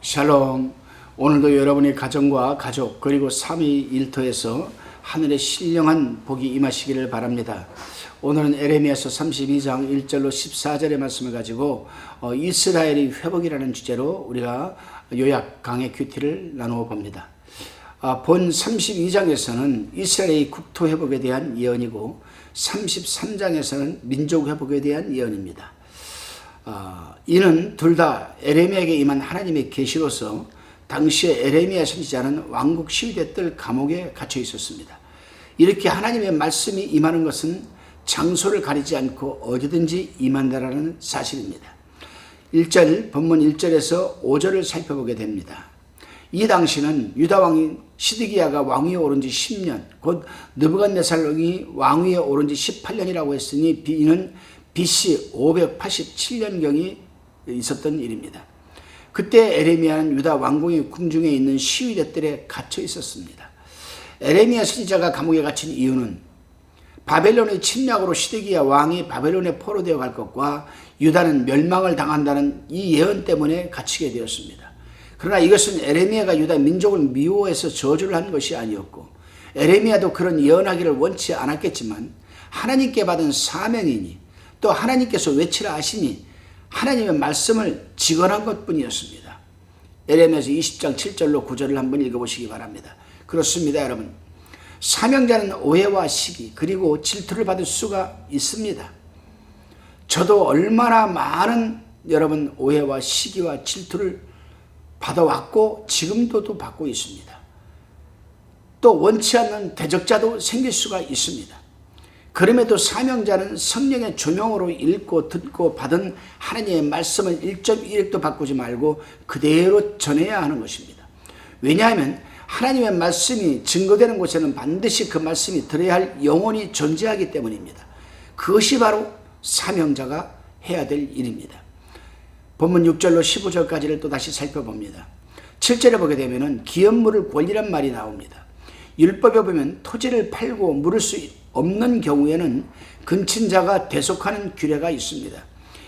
샬롬. 오늘도 여러분의 가정과 가족 그리고 삼위 일터에서 하늘의 신령한 복이 임하시기를 바랍니다. 오늘은 에레미야서 32장 1절로 14절의 말씀을 가지고 이스라엘의 회복이라는 주제로 우리가 요약 강의 큐티를 나누어 봅니다. 본 32장에서는 이스라엘의 국토 회복에 대한 예언이고 33장에서는 민족 회복에 대한 예언입니다. 이는 둘 다 에레미야에게 임한 하나님의 계시로서 당시에 에레미야 선지자는 왕국 시위대 뜰 감옥에 갇혀 있었습니다. 이렇게 하나님의 말씀이 임하는 것은 장소를 가리지 않고 어디든지 임한다라는 사실입니다. 1절, 본문 1절에서 5절을 살펴보게 됩니다. 이 당시는 유다 왕인 시드기야가 왕위에 오른 지 10년, 곧 느부갓네살 왕이 왕위에 오른 지 18년이라고 했으니 이는 BC 587년경이 있었던 일입니다. 그때 에레미야는 유다 왕궁의 궁중에 있는 시위대들에 갇혀 있었습니다. 에레미야 선지자가 감옥에 갇힌 이유는 바벨론의 침략으로 시드기야 왕이 바벨론에 포로되어 갈 것과 유다는 멸망을 당한다는 이 예언 때문에 갇히게 되었습니다. 그러나 이것은 에레미야가 유다 민족을 미워해서 저주를 한 것이 아니었고 에레미야도 그런 예언하기를 원치 않았겠지만 하나님께 받은 사명이니 또 하나님께서 외치라 하시니 하나님의 말씀을 직언한 것뿐이었습니다. 에레미야서 20장 7절로 9절을 한번 읽어보시기 바랍니다. 그렇습니다, 여러분. 사명자는 오해와 시기 그리고 질투를 받을 수가 있습니다. 저도 얼마나 많은 여러분 오해와 시기와 질투를 받아왔고 지금도 받고 있습니다. 또 원치 않는 대적자도 생길 수가 있습니다. 그럼에도 사명자는 성령의 조명으로 읽고 듣고 받은 하나님의 말씀을 1.1획도 바꾸지 말고 그대로 전해야 하는 것입니다. 왜냐하면 하나님의 말씀이 증거되는 곳에는 반드시 그 말씀이 들어야 할 영혼이 존재하기 때문입니다. 그것이 바로 사명자가 해야 될 일입니다. 본문 6절로 15절까지를 또 다시 살펴봅니다. 7절에 보게 되면 기업물을 권리란 말이 나옵니다. 율법에 보면 토지를 팔고 물을 수 없는 경우에는 근친자가 대속하는 규례가 있습니다.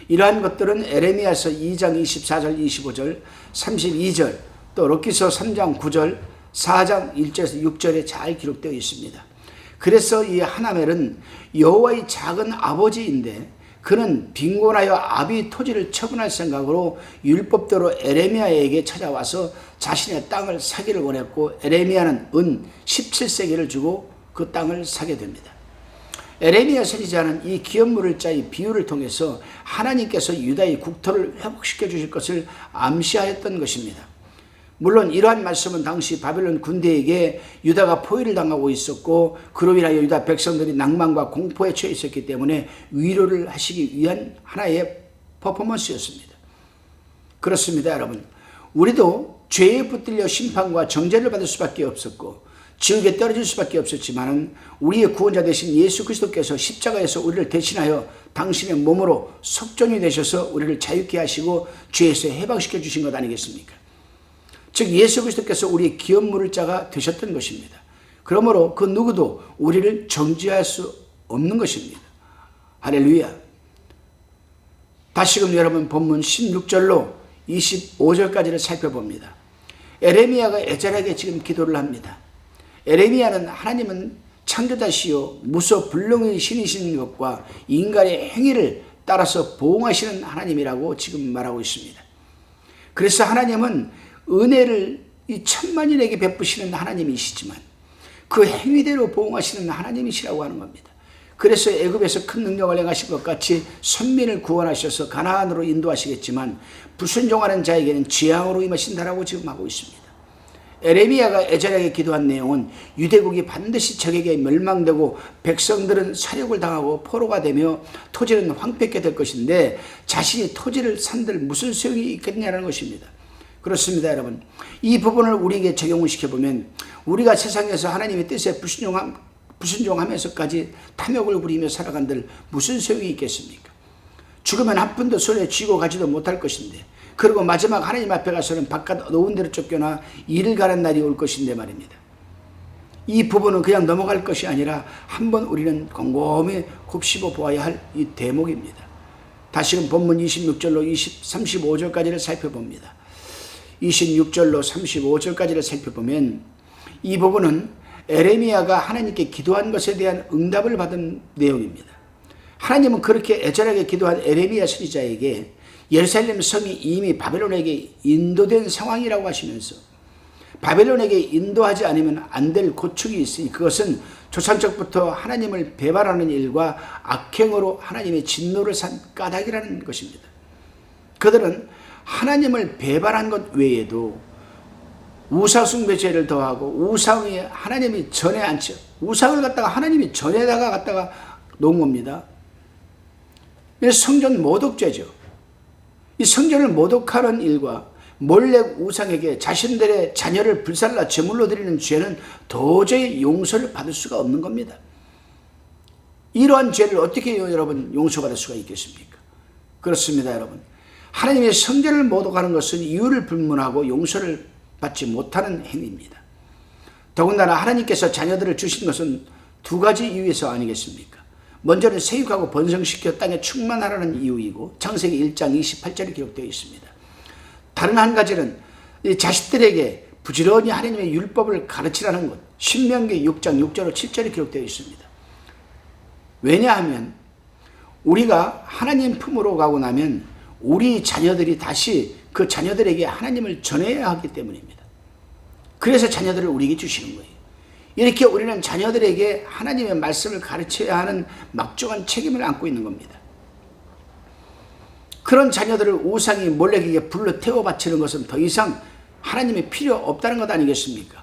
이러한 것들은 에레미야서 2장 24절 25절 32절 또 룻기서 3장 9절 4장 1절에서 6절에 잘 기록되어 있습니다. 그래서 이 하나멜은 여호와의 작은 아버지인데 그는 빈곤하여 아비 토지를 처분할 생각으로 율법대로 에레미야에게 찾아와서 자신의 땅을 사기를 원했고 에레미야는 은 17세겔을 주고 그 땅을 사게 됩니다. 에레미야 선지자는 이 기업물을 짜의 비유를 통해서 하나님께서 유다의 국토를 회복시켜 주실 것을 암시하였던 것입니다. 물론 이러한 말씀은 당시 바벨론 군대에게 유다가 포위를 당하고 있었고 그로 인하여 유다 백성들이 낭만과 공포에 처해 있었기 때문에 위로를 하시기 위한 하나의 퍼포먼스였습니다. 그렇습니다, 여러분. 우리도 죄에 붙들려 심판과 정죄를 받을 수밖에 없었고 지옥에 떨어질 수밖에 없었지만 우리의 구원자 되신 예수 그리스도께서 십자가에서 우리를 대신하여 당신의 몸으로 속전이 되셔서 우리를 자유케 하시고 죄에서 해방시켜 주신 것 아니겠습니까? 즉 예수 그리스도께서 우리의 기업물을 자가 되셨던 것입니다. 그러므로 그 누구도 우리를 정죄할 수 없는 것입니다. 할렐루야. 다시금 여러분 본문 16절로 25절까지를 살펴봅니다. 에레미야가 애절하게 지금 기도를 합니다. 에레미야는 하나님은 창조자시요 무소불능의 신이신 것과 인간의 행위를 따라서 보응하시는 하나님이라고 지금 말하고 있습니다. 그래서 하나님은 은혜를 이 천만인에게 베푸시는 하나님이시지만 그 행위대로 보응하시는 하나님이시라고 하는 겁니다. 그래서 애굽에서 큰 능력을 행하신 것 같이 선민을 구원하셔서 가나안으로 인도하시겠지만 불순종하는 자에게는 재앙으로 임하신다라고 지금 하고 있습니다. 에레미야가 애절하게 기도한 내용은 유대국이 반드시 적에게 멸망되고 백성들은 사륙을 당하고 포로가 되며 토지는 황폐케 될 것인데 자신이 토지를 산들 무슨 소용이 있겠냐는 것입니다. 그렇습니다, 여러분. 이 부분을 우리에게 적용을 시켜보면 우리가 세상에서 하나님의 뜻에 불순종하면서까지 탐욕을 부리며 살아간들 무슨 소용이 있겠습니까? 죽으면 한 푼도 손에 쥐고 가지도 못할 것인데 그리고 마지막 하나님 앞에 가서는 바깥 어두운 데로 쫓겨나 일을 가는 날이 올 것인데 말입니다. 이 부분은 그냥 넘어갈 것이 아니라 한번 우리는 곰곰이 곱씹어 보아야 할 이 대목입니다. 다시금 본문 26절로 35절까지를 살펴봅니다. 26절로 35절까지를 살펴보면 이 부분은 에레미야가 하나님께 기도한 것에 대한 응답을 받은 내용입니다. 하나님은 그렇게 애절하게 기도한 에레미야 선지자에게 예루살렘 성이 이미 바벨론에게 인도된 상황이라고 하시면서 바벨론에게 인도하지 않으면 안 될 고충이 있으니 그것은 조상적부터 하나님을 배반하는 일과 악행으로 하나님의 진노를 산 까닭이라는 것입니다. 그들은 하나님을 배반한 것 외에도 우상숭배죄를 더하고 우상이 하나님이 전에 앉혀 우상을 갖다가 하나님이 전에다가 갖다가 놓은 겁니다. 성전 모독죄죠. 이 성전을 모독하는 일과 몰래 우상에게 자신들의 자녀를 불살라 제물로 드리는 죄는 도저히 용서를 받을 수가 없는 겁니다. 이러한 죄를 어떻게 여러분 용서받을 수가 있겠습니까? 그렇습니다, 여러분. 하나님의 성전을 모독하는 것은 이유를 불문하고 용서를 받지 못하는 행위입니다. 더군다나 하나님께서 자녀들을 주신 것은 두 가지 이유에서 아니겠습니까? 먼저는 세육하고 번성시켜 땅에 충만하라는 이유이고 창세기 1장 28절에 기록되어 있습니다. 다른 한 가지는 이 자식들에게 부지런히 하나님의 율법을 가르치라는 것, 신명기 6장 6절로 7절에 기록되어 있습니다. 왜냐하면 우리가 하나님 품으로 가고 나면 우리 자녀들이 다시 그 자녀들에게 하나님을 전해야 하기 때문입니다. 그래서 자녀들을 우리에게 주시는 거예요. 이렇게 우리는 자녀들에게 하나님의 말씀을 가르쳐야 하는 막중한 책임을 안고 있는 겁니다. 그런 자녀들을 우상이 몰래에게 불러 태워 바치는 것은 더 이상 하나님이 필요 없다는 것 아니겠습니까?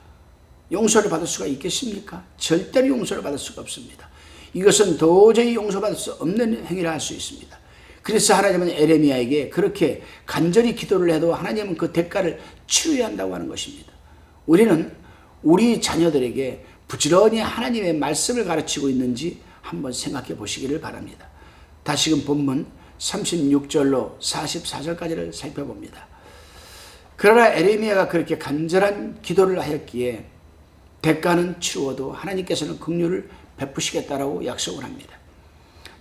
용서를 받을 수가 있겠습니까? 절대로 용서를 받을 수가 없습니다. 이것은 도저히 용서받을 수 없는 행위를 할 수 있습니다. 그래서 하나님은 에레미야에게 그렇게 간절히 기도를 해도 하나님은 그 대가를 치러야 한다고 하는 것입니다. 우리는 우리 자녀들에게 부지런히 하나님의 말씀을 가르치고 있는지 한번 생각해 보시기를 바랍니다. 다시금 본문 36절로 44절까지를 살펴봅니다. 그러나 에레미야가 그렇게 간절한 기도를 하였기에 대가는 치루어도 하나님께서는 긍휼을 베푸시겠다라고 약속을 합니다.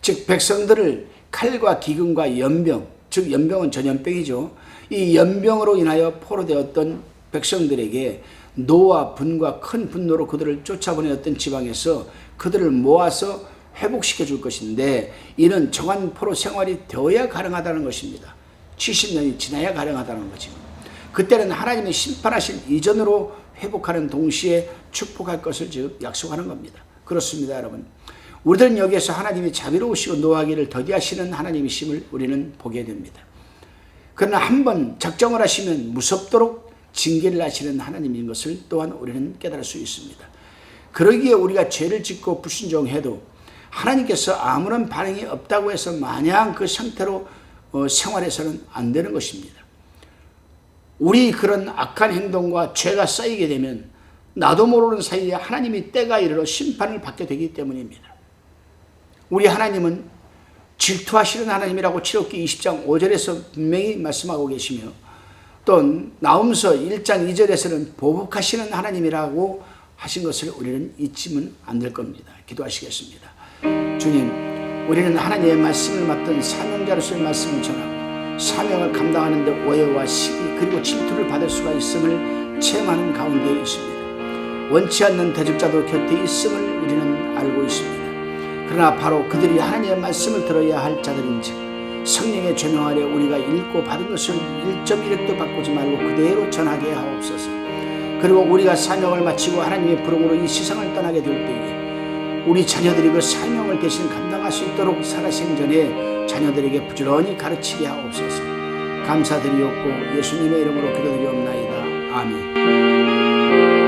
즉 백성들을 칼과 기근과 연병, 즉 연병은 전염병이죠. 이 연병으로 인하여 포로되었던 백성들에게 노와 분과 큰 분노로 그들을 쫓아보내었던 지방에서 그들을 모아서 회복시켜 줄 것인데 이는 정한 포로 생활이 되어야 가능하다는 것입니다. 70년이 지나야 가능하다는 거죠. 그때는 하나님의 심판하신 이전으로 회복하는 동시에 축복할 것을 즉 약속하는 겁니다. 그렇습니다, 여러분. 우리들은 여기에서 하나님이 자비로우시고 노하기를 더디하시는 하나님이심을 우리는 보게 됩니다. 그러나 한번 작정을 하시면 무섭도록 징계를 하시는 하나님인 것을 또한 우리는 깨달을 수 있습니다. 그러기에 우리가 죄를 짓고 불순종해도 하나님께서 아무런 반응이 없다고 해서 마냥 그 상태로 생활해서는 안 되는 것입니다. 우리 그런 악한 행동과 죄가 쌓이게 되면 나도 모르는 사이에 하나님이 때가 이르러 심판을 받게 되기 때문입니다. 우리 하나님은 질투하시는 하나님이라고 출애굽기 20장 5절에서 분명히 말씀하고 계시며 또 나홈서 1장 2절에서는 보복하시는 하나님이라고 하신 것을 우리는 잊지는 않을 겁니다. 기도하시겠습니다. 주님, 우리는 하나님의 말씀을 맡은 사명자로서의 말씀을 전하고 사명을 감당하는 데 오해와 시기 그리고 질투를 받을 수가 있음을 체험하는 가운데 있습니다. 원치 않는 대적자도 곁에 있음을 우리는 알고 있습니다. 그러나 바로 그들이 하나님의 말씀을 들어야 할 자들인즉 성령의 조명 아래 우리가 읽고 받은 것을 1.1획도 바꾸지 말고 그대로 전하게 하옵소서. 그리고 우리가 사명을 마치고 하나님의 부름으로 이 세상을 떠나게 될 때에 우리 자녀들이 그 사명을 대신 감당할 수 있도록 살아생전에 자녀들에게 부지런히 가르치게 하옵소서. 감사드리옵고 예수님의 이름으로 기도드리옵나이다. 아멘.